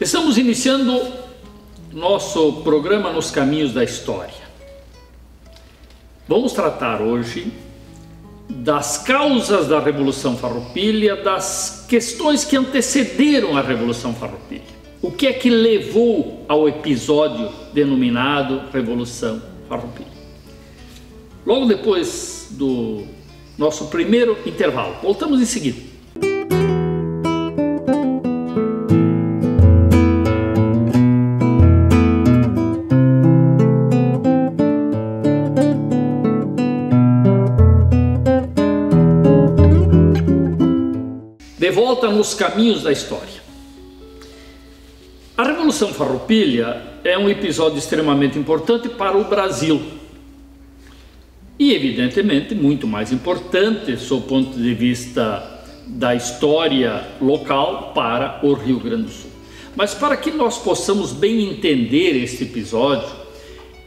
Estamos iniciando nosso programa Nos Caminhos da História. Vamos tratar hoje das causas da Revolução Farroupilha, das questões que antecederam a Revolução Farroupilha. O que é que levou ao episódio denominado Revolução Farroupilha? Logo depois do nosso primeiro intervalo, voltamos em seguida. De volta nos caminhos da história. A Revolução Farroupilha é um episódio extremamente importante para o Brasil e, evidentemente, muito mais importante, sob o ponto de vista da história local, para o Rio Grande do Sul. Mas para que nós possamos bem entender este episódio,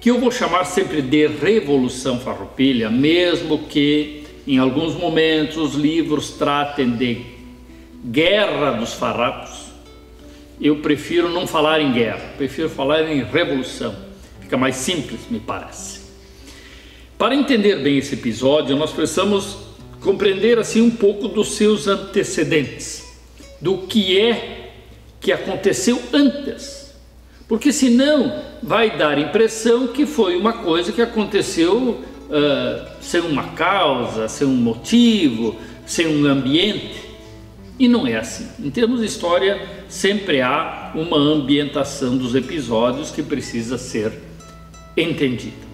que eu vou chamar sempre de Revolução Farroupilha, mesmo que em alguns momentos os livros tratem de Guerra dos Farrapos, eu prefiro não falar em guerra, prefiro falar em revolução, fica mais simples, me parece. Para entender bem esse episódio, nós precisamos compreender assim um pouco dos seus antecedentes, do que é que aconteceu antes, porque senão vai dar a impressão que foi uma coisa que aconteceu sem uma causa, sem um motivo, sem um ambiente. E não é assim. Em termos de história, sempre há uma ambientação dos episódios que precisa ser entendida.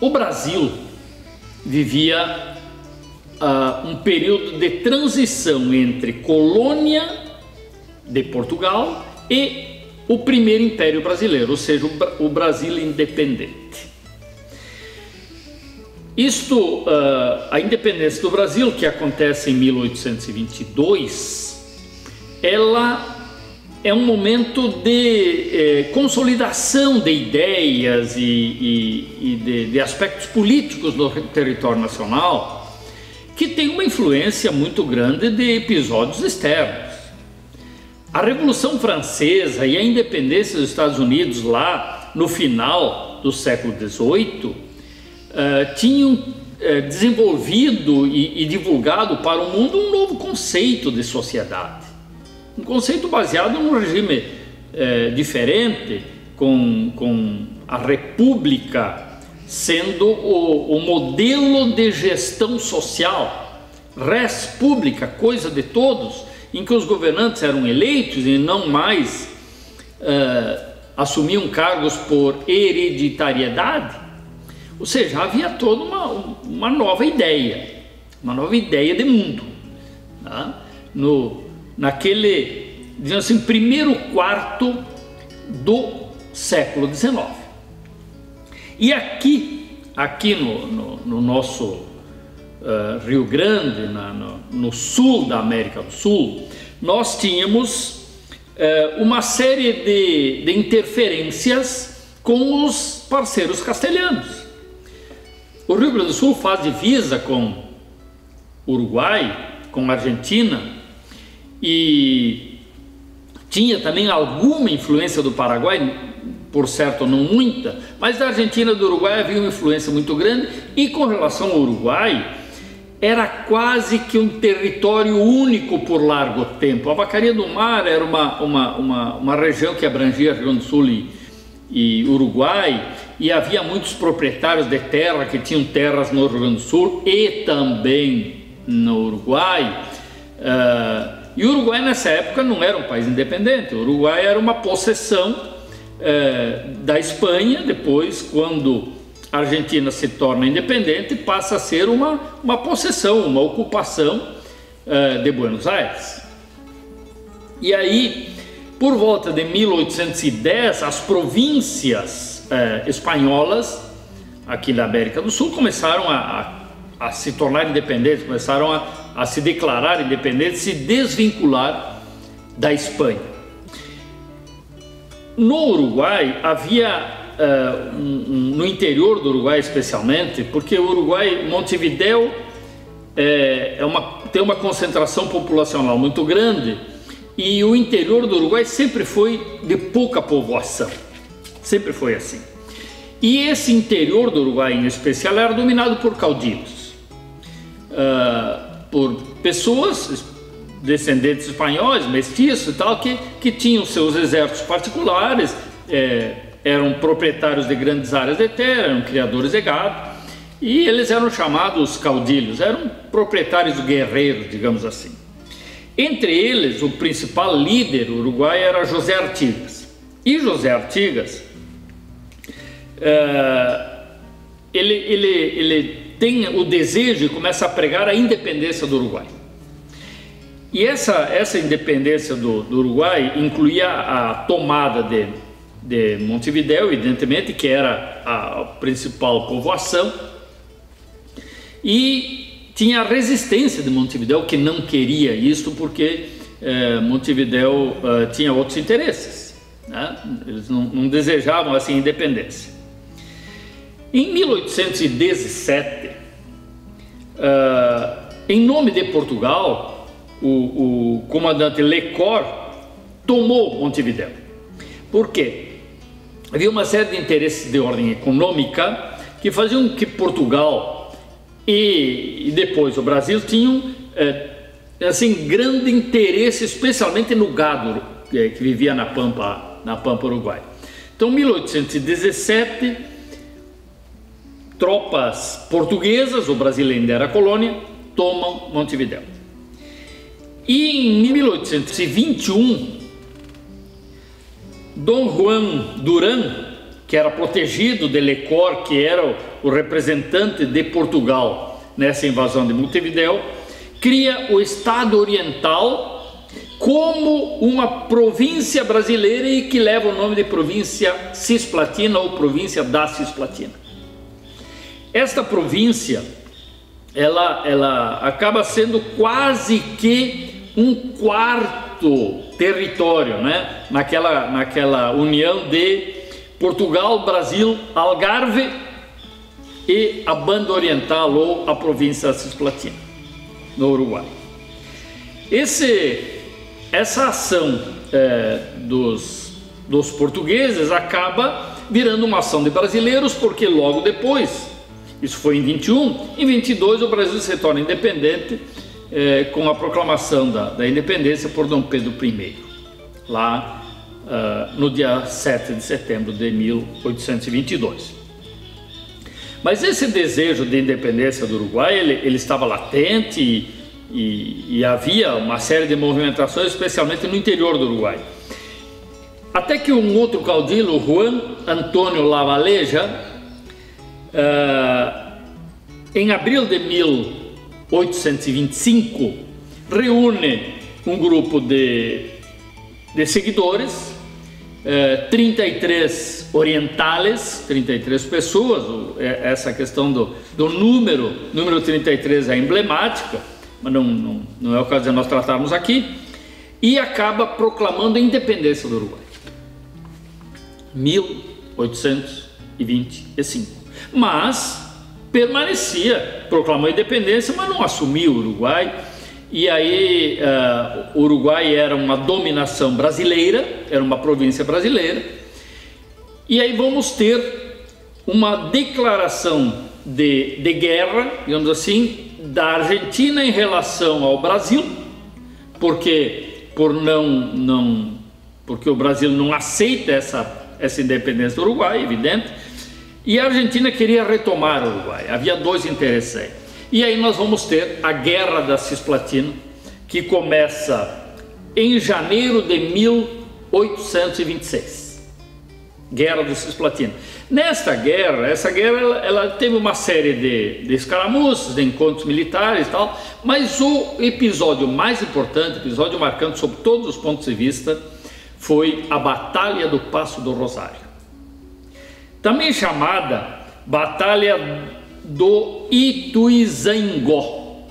O Brasil vivia um período de transição entre colônia de Portugal e o primeiro Império Brasileiro, ou seja, o Brasil independente. A independência do Brasil, que acontece em 1822, ela é um momento de consolidação de ideias e de aspectos políticos no território nacional, que tem uma influência muito grande de episódios externos. A Revolução Francesa e a independência dos Estados Unidos lá no final do século XVIII tinham desenvolvido e divulgado para o mundo um novo conceito de sociedade. Um conceito baseado num regime diferente, com a república sendo o modelo de gestão social, res pública, coisa de todos, em que os governantes eram eleitos e não mais assumiam cargos por hereditariedade. Ou seja, havia toda uma nova ideia de mundo, tá? Naquele, digamos assim, primeiro quarto do século XIX. E aqui no nosso Rio Grande, no sul da América do Sul, nós tínhamos uma série de interferências com os parceiros castelhanos. O Rio Grande do Sul faz divisa com Uruguai, com Argentina, e tinha também alguma influência do Paraguai, por certo não muita, mas da Argentina e do Uruguai havia uma influência muito grande, e com relação ao Uruguai, era quase que um território único por largo tempo. A Vacaria do Mar era uma região que abrangia Rio Grande do Sul e Uruguai, e havia muitos proprietários de terra que tinham terras no Rio Grande do Sul e também no Uruguai. E o Uruguai nessa época não era um país independente, o Uruguai era uma possessão da Espanha. Depois, quando a Argentina se torna independente, passa a ser uma possessão, uma ocupação de Buenos Aires. E aí, por volta de 1810, as províncias espanholas aqui da América do Sul começaram a se tornar independentes, começaram a se declarar independentes, se desvincular da Espanha. No Uruguai havia, no interior do Uruguai especialmente, porque o Uruguai, Montevidéu, tem uma concentração populacional muito grande, e o interior do Uruguai sempre foi de pouca povoação, sempre foi assim. E esse interior do Uruguai em especial era dominado por caudilhos, por pessoas descendentes espanhóis, mestiços e tal, que tinham seus exércitos particulares, eram proprietários de grandes áreas de terra, eram criadores de gado, e eles eram chamados caudilhos, eram proprietários guerreiros, digamos assim. Entre eles, o principal líder uruguaio era José Artigas. E José Artigas, ele tem o desejo e começa a pregar a independência do Uruguai. E essa independência do Uruguai incluía a tomada de Montevidéu, evidentemente, que era a principal povoação, e tinha a resistência de Montevidéu, que não queria isso porque Montevidéu tinha outros interesses, né? Eles não desejavam assim independência. Em 1817, em nome de Portugal, o comandante Lecor tomou Montevidéu. Por quê? Havia uma série de interesses de ordem econômica que faziam que Portugal e depois o Brasil tinham assim, grande interesse, especialmente no gado que vivia na Pampa Uruguai. Então, em 1817, tropas portuguesas, o Brasil ainda era colônia, tomam Montevidéu. E em 1821, Dom Juan Duran, que era protegido de Lecor, que era o representante de Portugal nessa invasão de Montevidéu, cria o Estado Oriental como uma província brasileira e que leva o nome de província Cisplatina ou província da Cisplatina. Esta província, ela acaba sendo quase que um quarto território, né? Naquela união de Portugal, Brasil, Algarve e a Banda Oriental ou a província Cisplatina, no Uruguai. Essa ação dos portugueses acaba virando uma ação de brasileiros, porque logo depois, isso foi em 21, em 22 o Brasil se torna independente com a proclamação da independência por Dom Pedro I, lá no dia 7 de setembro de 1822. Mas esse desejo de independência do Uruguai, ele estava latente e havia uma série de movimentações, especialmente no interior do Uruguai. Até que um outro caudilho, Juan Antônio Lavaleja, em abril de 1825, reúne um grupo de seguidores, 33 orientales, 33 pessoas. Essa questão do número 33 é emblemática, mas não é o caso de nós tratarmos aqui, e acaba proclamando a independência do Uruguai, 1825, mas permanecia, proclamou a independência, mas não assumiu o Uruguai. E aí o Uruguai era uma dominação brasileira, era uma província brasileira, e aí vamos ter uma declaração de guerra, digamos assim, da Argentina em relação ao Brasil, porque o Brasil não aceita essa independência do Uruguai, evidente, e a Argentina queria retomar o Uruguai. Havia dois interesses aí. E aí nós vamos ter a Guerra da Cisplatina, que começa em janeiro de 1826. Guerra do Cisplatina. Essa guerra ela teve uma série de escaramuças, de encontros militares e tal, mas o episódio mais importante, episódio marcante sob todos os pontos de vista, foi a Batalha do Passo do Rosário. Também chamada Batalha do Ituizangó,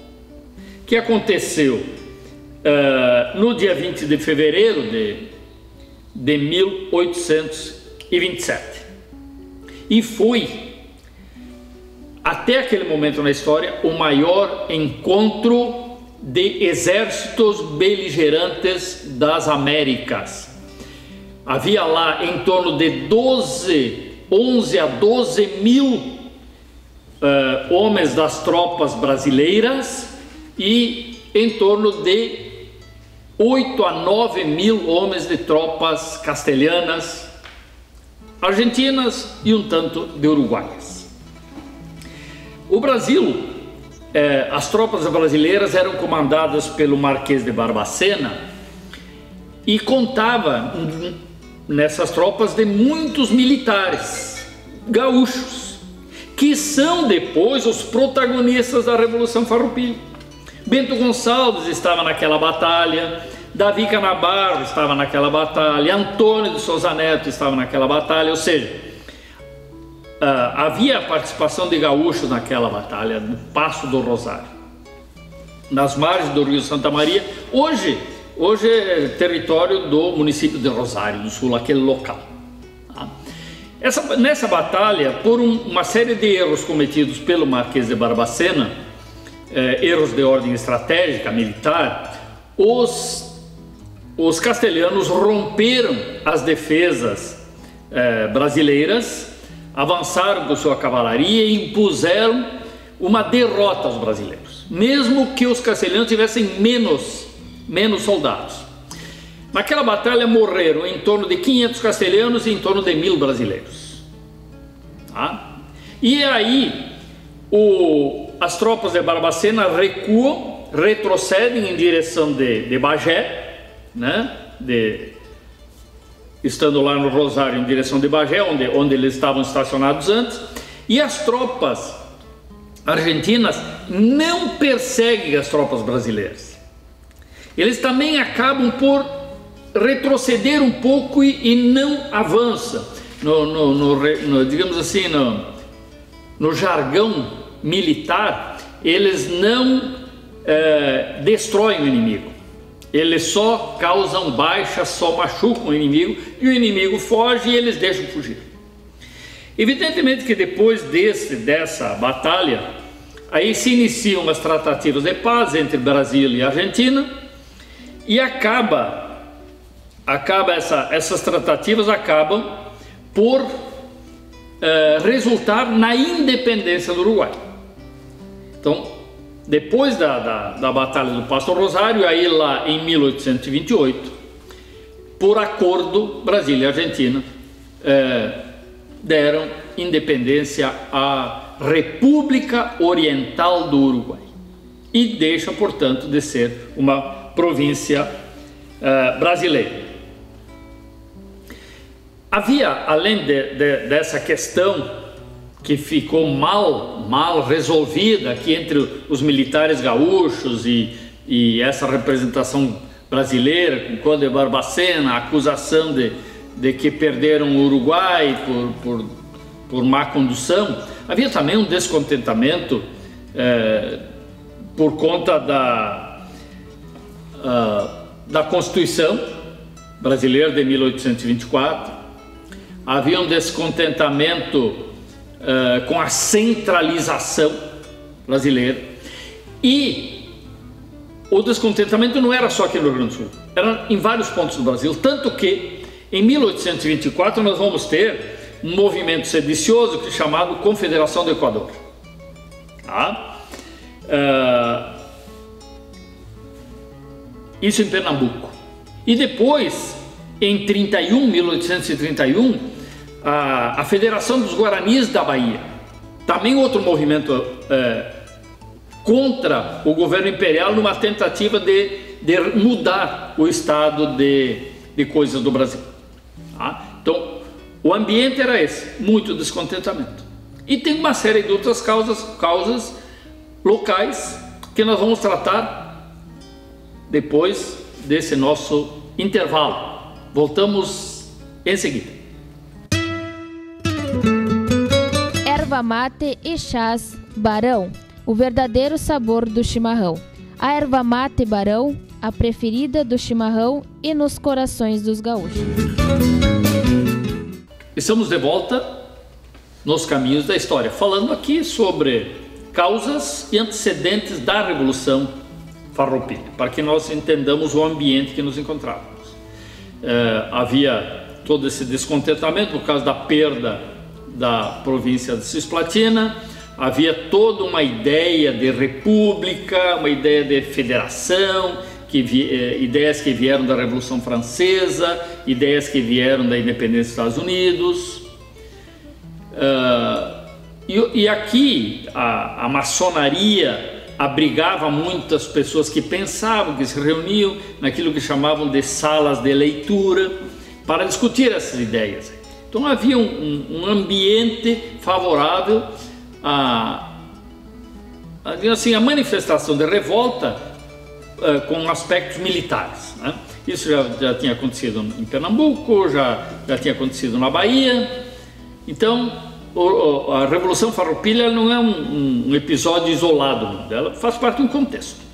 que aconteceu no dia 20 de fevereiro de 1827, e foi, até aquele momento na história, o maior encontro de exércitos beligerantes das Américas. Havia lá em torno de 11 a 12 mil homens das tropas brasileiras e em torno de 8 a 9 mil homens de tropas castelhanas, argentinas e um tanto de uruguaias. O Brasil, as tropas brasileiras eram comandadas pelo Marquês de Barbacena e contava nessas tropas de muitos militares gaúchos, que são depois os protagonistas da Revolução Farroupilha. Bento Gonçalves estava naquela batalha, Davi Canabarro estava naquela batalha, Antônio de Souza Neto estava naquela batalha, ou seja, havia a participação de gaúchos naquela batalha, no Passo do Rosário, nas margens do Rio Santa Maria. Hoje é território do município de Rosário do Sul, aquele local. Nessa batalha, por uma série de erros cometidos pelo Marquês de Barbacena, erros de ordem estratégica, militar, os castelhanos romperam as defesas brasileiras, avançaram com sua cavalaria e impuseram uma derrota aos brasileiros, mesmo que os castelhanos tivessem menos soldados. Naquela batalha morreram em torno de 500 castelhanos e em torno de 1000 brasileiros. E aí as tropas de Barbacena recuam, retrocedem em direção de Bagé, né? Estando lá no Rosário em direção de Bagé, onde eles estavam estacionados antes, e as tropas argentinas não perseguem as tropas brasileiras. Eles também acabam por retroceder um pouco e não avançam. Digamos assim, no jargão militar, eles não destroem o inimigo. Eles só causam baixas, só machucam o inimigo, e o inimigo foge e eles deixam fugir. Evidentemente que depois dessa batalha, aí se iniciam as tratativas de paz entre Brasil e Argentina, e essas tratativas acabam por resultar na independência do Uruguai. Então, depois da Batalha do Passo Rosário, aí lá em 1828, por acordo, Brasil e Argentina deram independência à República Oriental do Uruguai e deixa, portanto, de ser uma província brasileira. Havia, além dessa questão que ficou mal resolvida aqui entre os militares gaúchos e essa representação brasileira, com Conde de Barbacena, a acusação de que perderam o Uruguai por má condução, havia também um descontentamento por conta da Constituição brasileira de 1824, havia um descontentamento com a centralização brasileira, e o descontentamento não era só aqui no Rio Grande do Sul, era em vários pontos do Brasil, tanto que em 1824 nós vamos ter um movimento sedicioso que é chamado Confederação do Equador. Isso em Pernambuco. E depois, em 1831, a Federação dos Guaranis da Bahia, também outro movimento contra o governo imperial numa tentativa de mudar o estado de coisas do Brasil. Então, o ambiente era esse, muito descontentamento. E tem uma série de outras causas locais que nós vamos tratar depois desse nosso intervalo. Voltamos em seguida. Erva mate e chás Barão, o verdadeiro sabor do chimarrão. A erva mate Barão, a preferida do chimarrão e nos corações dos gaúchos. Estamos de volta nos caminhos da história, falando aqui sobre causas e antecedentes da Revolução Farroupilha, para que nós entendamos o ambiente que nos encontrávamos. Havia todo esse descontentamento por causa da perda da província de Cisplatina, havia toda uma ideia de república, uma ideia de federação, ideias que vieram da Revolução Francesa, ideias que vieram da independência dos Estados Unidos. E aqui a maçonaria abrigava muitas pessoas que pensavam, que se reuniam naquilo que chamavam de salas de leitura para discutir essas ideias. Então havia um ambiente favorável a a manifestação de revolta com aspectos militares, né? Isso já tinha acontecido em Pernambuco, já tinha acontecido na Bahia. Então a Revolução Farroupilha não é um episódio isolado, ela faz parte de um contexto.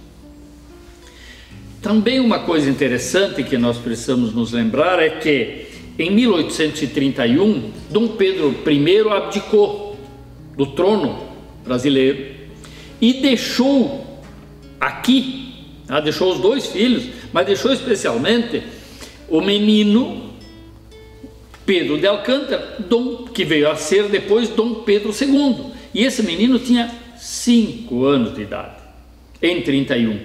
Também uma coisa interessante que nós precisamos nos lembrar é que em 1831 Dom Pedro I abdicou do trono brasileiro e deixou aqui, deixou os dois filhos, mas deixou especialmente o menino Pedro de Alcântara, que veio a ser depois Dom Pedro II. E esse menino tinha 5 anos de idade, em 31,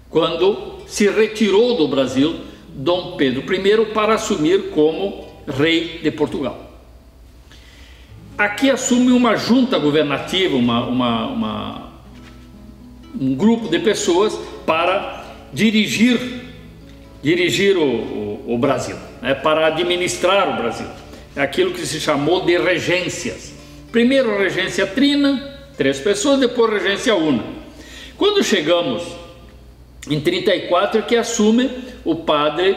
quando se retirou do Brasil Dom Pedro I para assumir como rei de Portugal. Aqui assume uma junta governativa, um grupo de pessoas para dirigir o Brasil, para administrar o Brasil. É aquilo que se chamou de regências. Primeiro regência trina, 3 pessoas, depois regência una. Quando chegamos em 34 é que assume o padre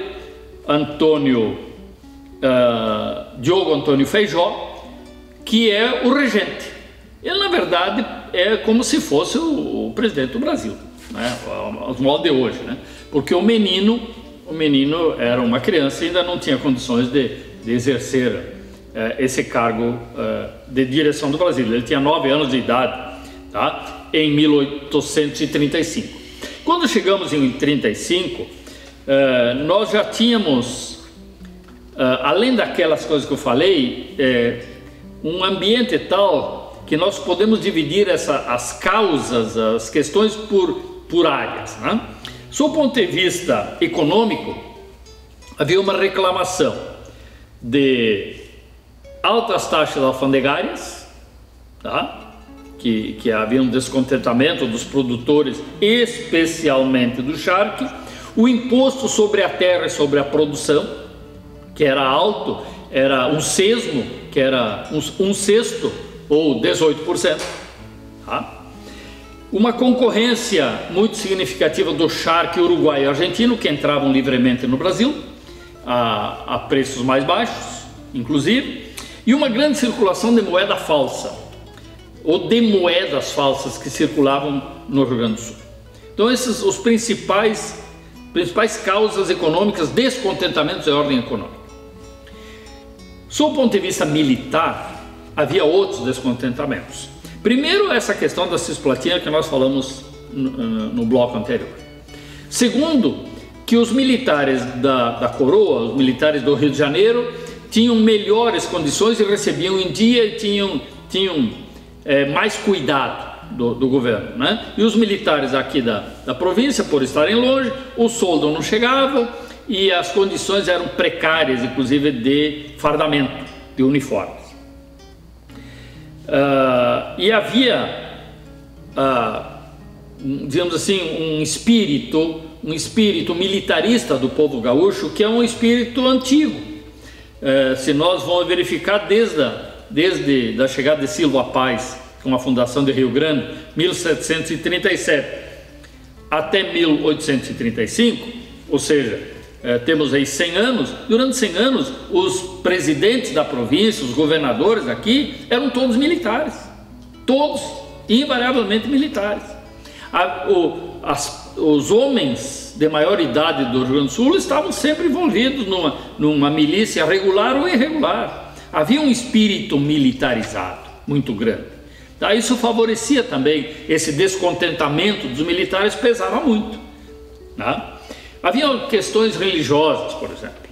Diogo Antônio Feijó, que é o regente. Ele, na verdade, é como se fosse o presidente do Brasil, aos moldes de hoje, porque o menino era uma criança e ainda não tinha condições de exercer esse cargo de direção do Brasil. Ele tinha 9 anos de idade, em 1835. Quando chegamos em 35, nós já tínhamos, além daquelas coisas que eu falei, um ambiente tal que nós podemos dividir as causas, as questões por áreas, Sob o ponto de vista econômico, havia uma reclamação de altas taxas alfandegárias, que havia um descontentamento dos produtores, especialmente do charque, o imposto sobre a terra e sobre a produção, que era alto, era um sesmo, que era um sexto ou 18%, Uma concorrência muito significativa do charque uruguaio e argentino, que entravam livremente no Brasil, a preços mais baixos, inclusive, e uma grande circulação de moeda falsa, ou de moedas falsas que circulavam no Rio Grande do Sul. Então esses os principais causas econômicas, descontentamentos de ordem econômica. Sob o ponto de vista militar, havia outros descontentamentos. Primeiro, essa questão da Cisplatina que nós falamos no bloco anterior. Segundo, que os militares da coroa, os militares do Rio de Janeiro, tinham melhores condições e recebiam em dia e tinham mais cuidado do governo, E os militares aqui da província, por estarem longe, o soldo não chegava e as condições eram precárias, inclusive de fardamento, de uniformes. E havia, digamos assim, um espírito militarista do povo gaúcho, que é um espírito antigo. Se nós vamos verificar desde a chegada de Silva Paz com a fundação de Rio Grande, 1737 até 1835, ou seja, temos aí 100 anos. Durante 100 anos, os presidentes da província, os governadores aqui, eram todos militares, todos, invariavelmente militares. Os homens de maior idade do Rio Grande do Sul estavam sempre envolvidos numa milícia regular ou irregular. Havia um espírito militarizado muito grande. Isso favorecia também esse descontentamento dos militares, pesava muito. né? Havia questões religiosas, por exemplo.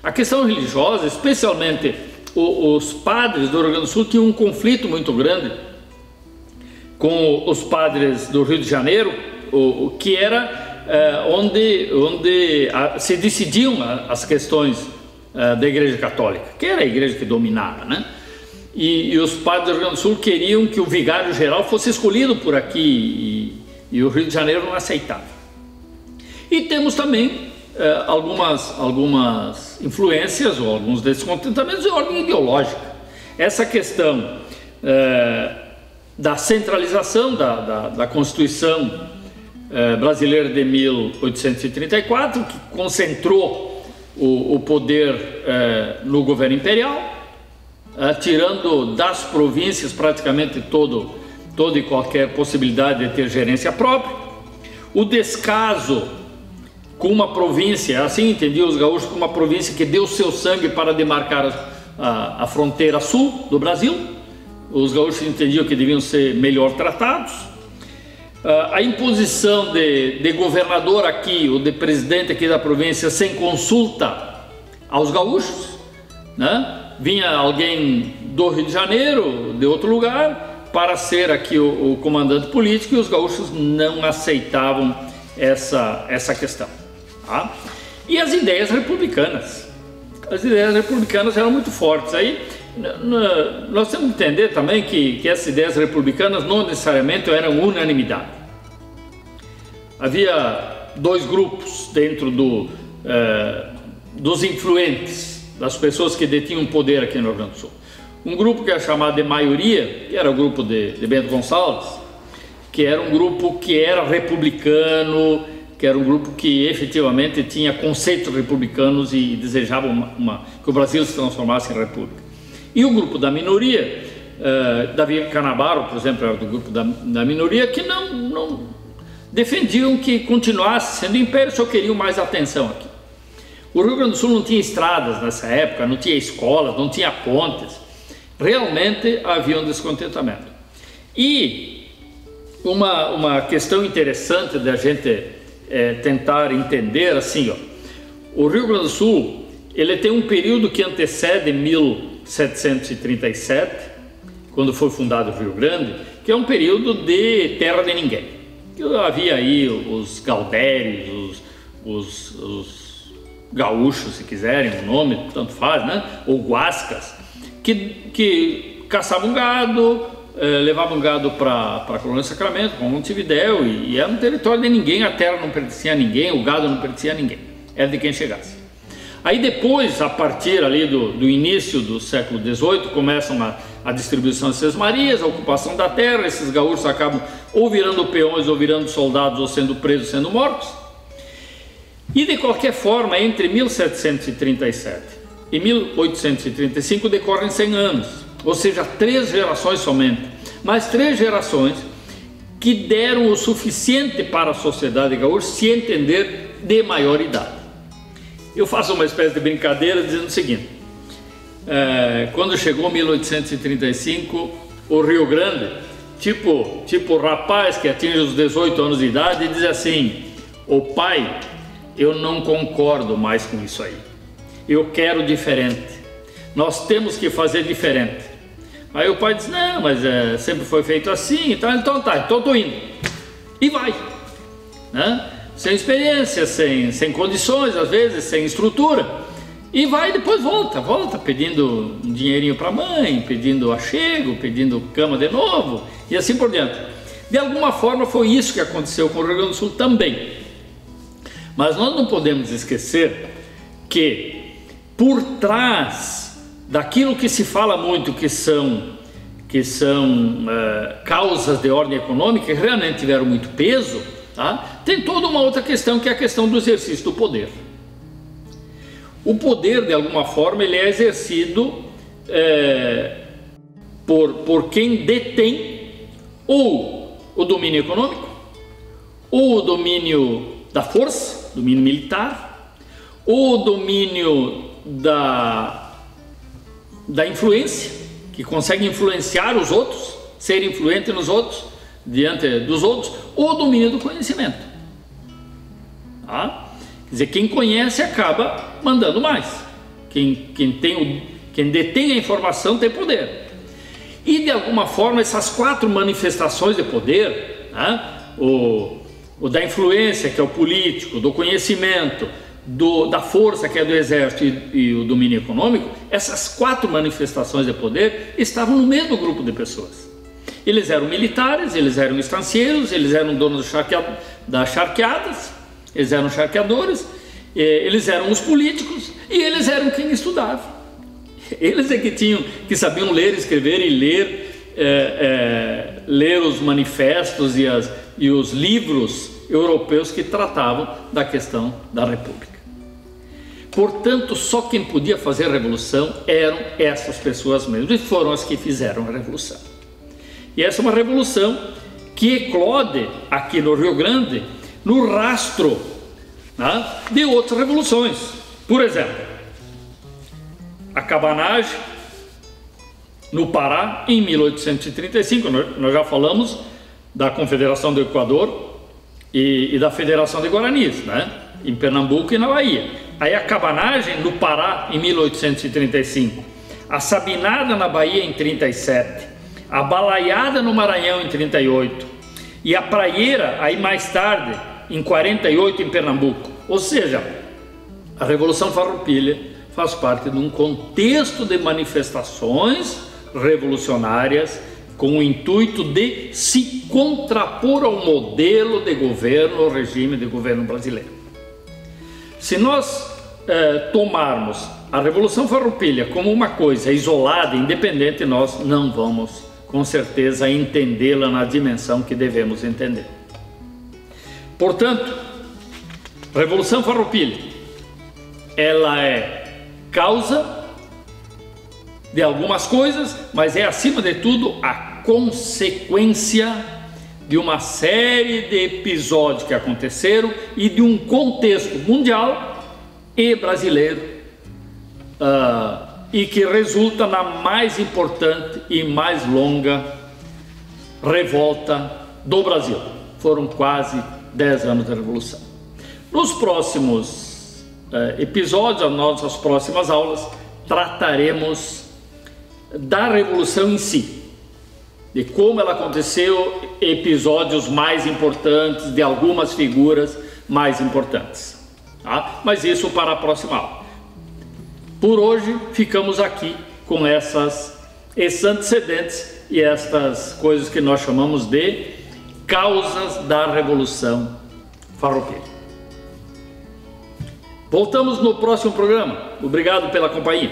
A questão religiosa, especialmente os padres do Rio Grande do Sul, tinham um conflito muito grande com os padres do Rio de Janeiro, que era onde se decidiam as questões da Igreja Católica, que era a igreja que dominava, né? E os padres do Rio Grande do Sul queriam que o vigário-geral fosse escolhido por aqui, e o Rio de Janeiro não aceitava. E temos também algumas influências ou alguns descontentamentos de ordem ideológica. Essa questão da centralização da Constituição brasileira de 1834, que concentrou o poder no governo imperial, tirando das províncias praticamente toda e qualquer possibilidade de ter gerência própria. O descaso com uma província, assim entendiam os gaúchos, com uma província que deu seu sangue para demarcar a fronteira sul do Brasil. Os gaúchos entendiam que deviam ser melhor tratados. A imposição de governador aqui, ou de presidente aqui da província, sem consulta aos gaúchos, né? Vinha alguém do Rio de Janeiro, de outro lugar, para ser aqui o comandante político, e os gaúchos não aceitavam essa questão. Tá? E as ideias republicanas. As ideias republicanas eram muito fortes. Aí nós temos que entender também que essas ideias republicanas não necessariamente eram unanimidade. Havia dois grupos dentro dos influentes, das pessoas que detinham poder aqui no Rio Grande do Sul. Um grupo que era chamado de maioria, que era o grupo de Bento Gonçalves, que era um grupo que era republicano, que era um grupo que efetivamente tinha conceitos republicanos e desejava que o Brasil se transformasse em república. E o grupo da minoria, Davi Canabaro, por exemplo, era do grupo da minoria, que não defendiam que continuasse sendo império, só queriam mais atenção aqui. O Rio Grande do Sul não tinha estradas nessa época, não tinha escolas, não tinha pontes. Realmente havia um descontentamento. E uma questão interessante da gente tentar entender, assim, o Rio Grande do Sul, ele tem um período que antecede 1737, quando foi fundado o Rio Grande, que é um período de terra de ninguém. Havia aí os gaudérios, os gaúchos, se quiserem, o nome, tanto faz, né? Ou guascas, que caçavam gado, levavam gado para a Colônia Sacramento, para Montevidéu, e era um território de ninguém, a terra não pertencia a ninguém, o gado não pertencia a ninguém, era de quem chegasse. Aí depois, a partir ali do início do século XVIII, começam a distribuição de sesmarias, a ocupação da terra, esses gaúchos acabam ou virando peões, ou virando soldados, ou sendo presos, sendo mortos. E de qualquer forma, entre 1737 e 1835 decorrem 100 anos, ou seja, 3 gerações somente, mas 3 gerações que deram o suficiente para a sociedade gaúcha se entender de maioridade. Eu faço uma espécie de brincadeira dizendo o seguinte: quando chegou 1835, o Rio Grande, tipo o rapaz que atinge os 18 anos de idade e diz assim: "Ô pai, eu não concordo mais com isso aí, eu quero diferente, nós temos que fazer diferente." Aí o pai diz: "Não, mas sempre foi feito assim, então estou indo." E vai, né? Sem experiência, sem condições, às vezes, sem estrutura, e vai e depois volta pedindo um dinheirinho para a mãe, pedindo achego, pedindo cama de novo, e assim por diante. De alguma forma foi isso que aconteceu com o Rio Grande do Sul também. Mas nós não podemos esquecer que por trás daquilo que se fala muito que são causas de ordem econômica, que realmente tiveram muito peso, tá? Tem toda uma outra questão, que é a questão do exercício do poder. O poder, de alguma forma, ele é exercido por quem detém ou o domínio econômico, ou o domínio da força, domínio militar, ou o domínio da influência, que consegue influenciar os outros, ser influente nos outros, diante dos outros, ou o domínio do conhecimento. Tá? Quer dizer, quem conhece acaba mandando mais. Quem detém a informação tem poder. E de alguma forma essas 4 manifestações de poder, né? O da influência, que é o político, do conhecimento, da força, que é do exército, e o domínio econômico, essas 4 manifestações de poder estavam no mesmo grupo de pessoas. Eles eram militares, eles eram estancieiros, eles eram donos das charqueadas, eles eram charqueadores, eles eram os políticos e eles eram quem estudava. Eles é que sabiam ler, escrever e ler os manifestos e os livros europeus que tratavam da questão da República. Portanto, só quem podia fazer a revolução eram essas pessoas mesmo, e foram as que fizeram a revolução. E essa é uma revolução que eclode aqui no Rio Grande no rastro, né, de outras revoluções. Por exemplo, a cabanagem no Pará em 1835, nós já falamos da Confederação do Equador e da Federação de Guaranis, né, em Pernambuco e na Bahia. Aí a cabanagem no Pará em 1835, a sabinada na Bahia em 37, a balaiada no Maranhão em 38 e a praieira aí mais tarde em 48 em Pernambuco. Ou seja, a Revolução Farroupilha faz parte de um contexto de manifestações revolucionárias com o intuito de se contrapor ao modelo de governo, ao regime de governo brasileiro. Se nós tomarmos a Revolução Farroupilha como uma coisa isolada, independente, nós não vamos, com certeza, entendê-la na dimensão que devemos entender. Portanto, a Revolução Farroupilha, ela é causa de algumas coisas, mas é, acima de tudo, a consequência de uma série de episódios que aconteceram e de um contexto mundial e brasileiro, e que resulta na mais importante e mais longa revolta do Brasil. Foram quase 10 anos de revolução. Nos próximos episódios, nas nossas próximas aulas, trataremos da revolução em si, de como ela aconteceu, episódios mais importantes, de algumas figuras mais importantes, tá? Mas isso para a próxima aula. Por hoje ficamos aqui com esses antecedentes e estas coisas que nós chamamos de causas da Revolução Farroupilha. Voltamos no próximo programa. Obrigado pela companhia.